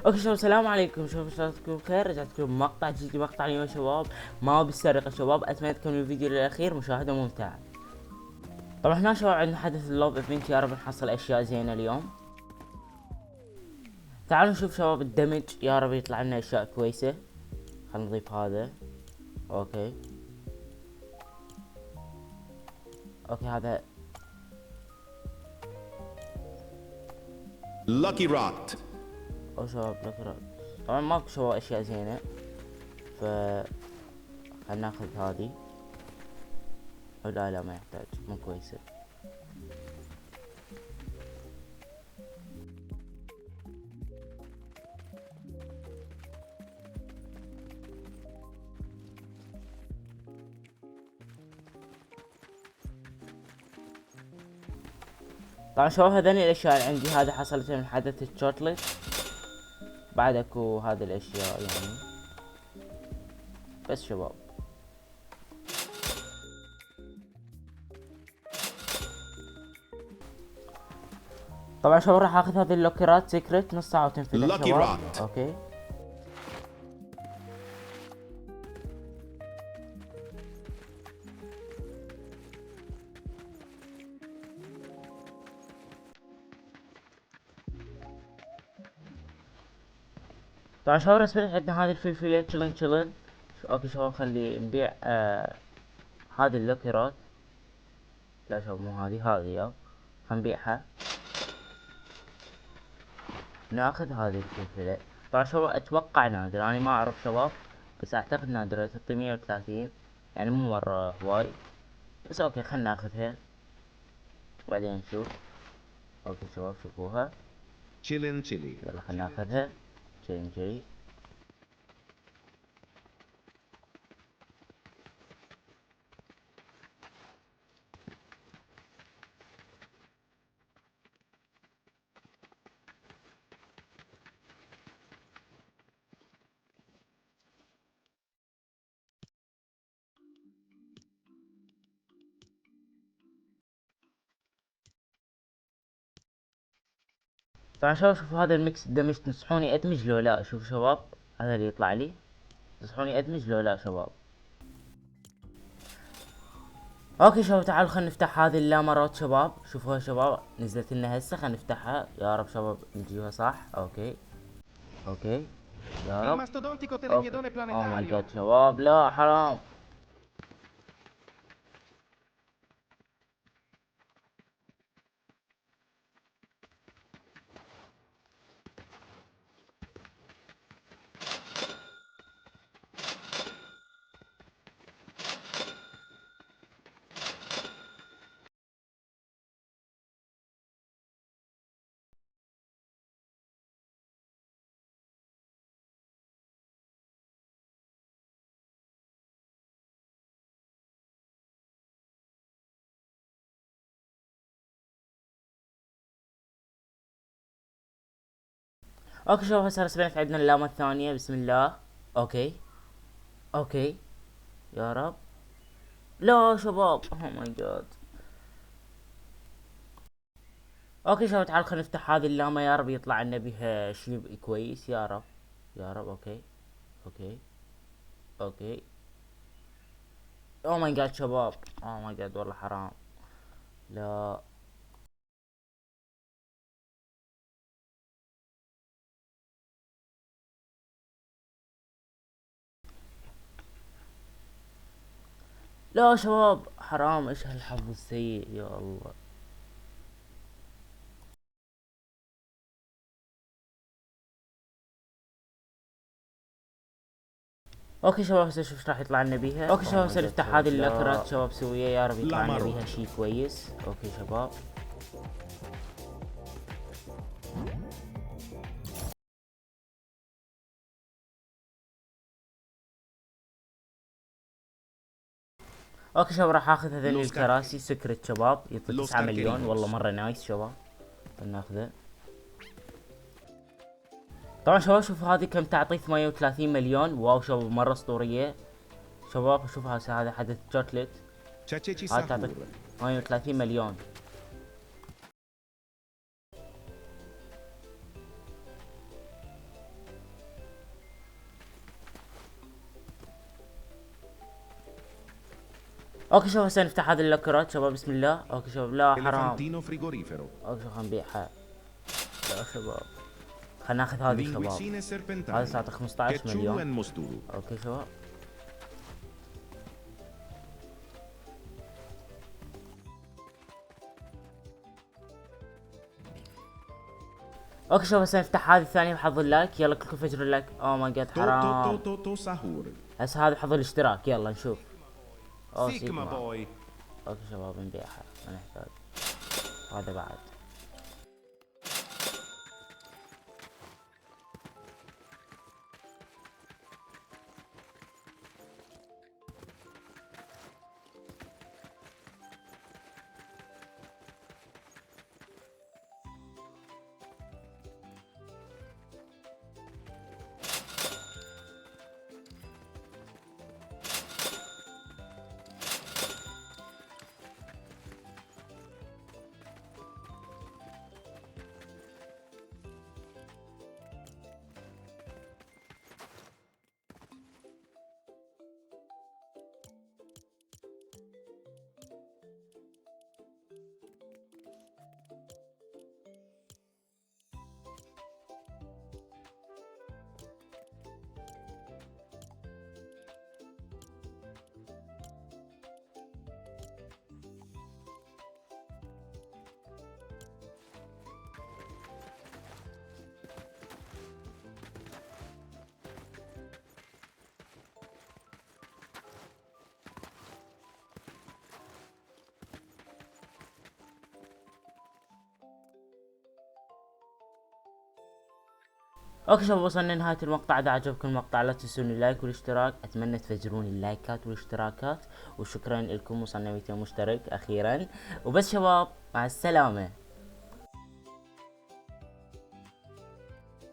اوكي شباب، السلام عليكم. شباب شلونكم؟ بخير. رجعت لكم بمقطع جديد. مقطع اليوم شباب ما هو بالسرقة شباب. اتمنى تكونوا الفيديو للاخير مشاهدة ممتعة. طبعا هنا شباب عندنا حدث اللوب ايفنت، يا رب نحصل اشياء زينة اليوم. تعالوا نشوف شباب الدمج، يا رب يطلع لنا اشياء كويسة. خلينا نضيف هذا. اوكي اوكي هذا. Lucky Rot. او شباب لك. طبعا ماكو شباب اشياء زينة، ف خلينا ناخذ هذه. لا ما يحتاج، مو كويسة. طبعا شباب هذين الاشياء اللي عندي، هذا حصلت من حدث الشوكليت. بعد اكو هذه الاشياء يعني. بس شباب طبعا شباب راح اخذ هذه اللوكرات سيكرت، نص ساعة وتنفتح Lucky شباب. Rot. اوكي طبعا شباب رسميا عندنا هذه الفلفلين تشلن. اوكي شباب خلي نبيع هذه اللوكرات. لا شباب مو هذه يا، خلينا نبيعها. ناخذ هذه الفلفلة. طبعا شباب اتوقع نادرة، انا ما اعرف شباب، بس اعتقد نادرة 630، يعني مو مرة هواي. بس اوكي خلينا ناخذها وبعدين نشوف. اوكي شباب شوفوها. Chillin' chili. يلا خلينا ناخذها. جري. طبعا شباب شوفوا هذا الميكس الدمج، تنصحوني ادمج لو لا؟ شوفوا شباب هذا اللي يطلع لي، تنصحوني ادمج لو لا شباب؟ اوكي شباب تعالوا خلينا نفتح هذه اللامرات شباب. شوفوها شباب نزلت لنا هسه، خلينا نفتحها يا رب شباب نجيبها صح. اوكي يا Il رب. mastodontico اوكي telemiedone او ماي planetario. جاد شباب، لا حرام. اوكي شباب هسه رسميا عندنا اللامة الثانية. بسم الله. اوكي اوكي يا رب. لا شباب او ماي جاد. اوكي شباب تعالوا خلينا نفتح هذه اللامة، يا رب يطلع لنا بها شيء كويس يا رب. يا رب. اوكي اوكي. او ماي جاد شباب، او ماي جاد والله حرام. لا لا شباب حرام، ايش هالحظ السيء يا الله. اوكي شباب هسه شوف ايش راح يطلع لنا بيها. اوكي شباب هسه نفتح هذه اللكرات شباب سوية، يا رب يطلع لنا بيها شيء كويس. اوكي شباب اوكي شباب راح اخذ هذول الكراسي سكرت شباب، يعطي 9 مليون، والله مرة نايس شباب. ناخذه. طبعا شباب شوفوا هذه كم تعطي، 38 مليون. واو شباب مرة اسطورية شباب. شوف هذا حدث شوكليت، Cececi هاي تعطيك sahur. 38 مليون. اوكي شباب هسه نفتح هذه اللوكرات شباب، بسم الله. اوكي شباب لا حرام. Elefantino frigorifero. اوكي خلينا نبيعها يا شباب. خلينا ناخذ هذه شباب. Linguicine هذا serpentine. ساعته 15 Ketchulu مليون. and mosturu. اوكي شباب. اوكي شباب هسه نفتح هذه الثانية بحظ اللايك. يلا كلكم فجروا اللايك. اوه ماي جاد To to حرام. to to to sahur. هسه هذا بحظ الاشتراك. يلا نشوف. اوه Sigma سيجما. boy. اوكي شباب نبيعها ما نحتاج. هذا بعد. اوكي شباب وصلنا لنهاية المقطع. اذا عجبكم المقطع لا تنسون اللايك والاشتراك. اتمنى تفجرون اللايكات والاشتراكات، وشكرا لكم. وصلنا 200 مشترك اخيرا. وبس شباب مع السلامة.